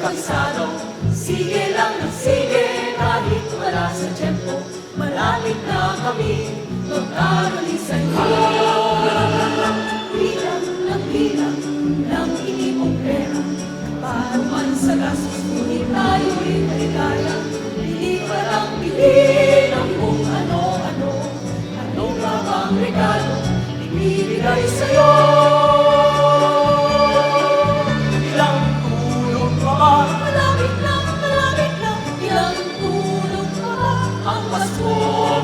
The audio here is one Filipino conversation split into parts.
kabisado. Sige lang ng sige, kahit wala sa tiyempo, malapit na kami magkarali sa'yo. Bilang ng bilang ng inipong pera, para man sa gastos, ngunit tayo'y maligaya. Pili pa ng pili ng kung ano-ano, ano ba bang regalo ibibigay sa'yo? Ilang tulog pa ba? Malapit lang, ilang tulog pa ba? Ang Pasko,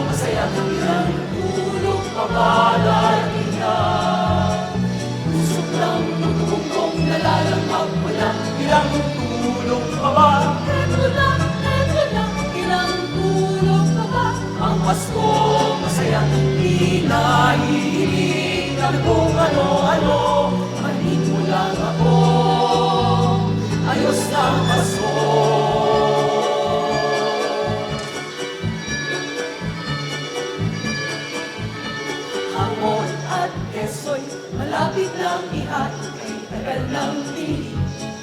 masaya ng ilang tulog pa ba? Darating na pusok lang, tutubong nalalamag mo lang. Ilang tulog pa ba? Eto lang, ilang tulog pa ba? Ang Pasko, masaya hinahihiling ng kung ano-ano. Manin mo lang ako, ayos na ang Pasko. Hamon at keso'y malapit lang ihain, kay tagal ng pili.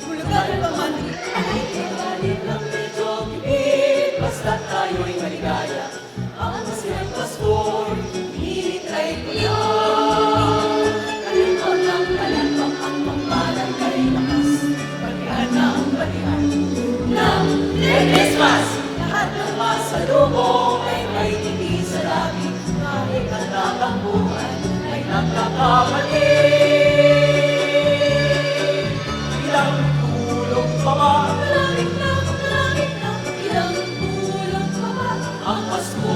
Bulugan pa man, ay kagalit lang medyo gipit. Basta tayo'y maligaya, ang masayang Pasko'y pilit ay kulang. Kalempang ang pangmalan kay lakas, balian ng balian ng Christmas. Lahat ng masalubong ay may hindi sa labi, kahit ang tatambuhan ay nagkakapatid. Ilang tulog pa ba? Malapit lang, ilang tulog pa ba? Ang Pasko,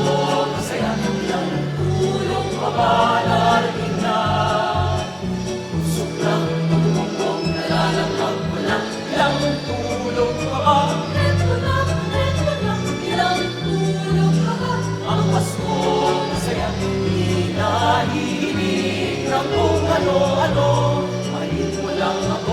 masaya ng ilang tulog pa ba? Darating na pusok lang, tutubong nalalamag mo lang. Ilang tulog pa ba? Eto lang, ilang tulog pa ba? Ang Pasko, masaya hinahihiling ng kung ano-ano. Manin mo lang ako,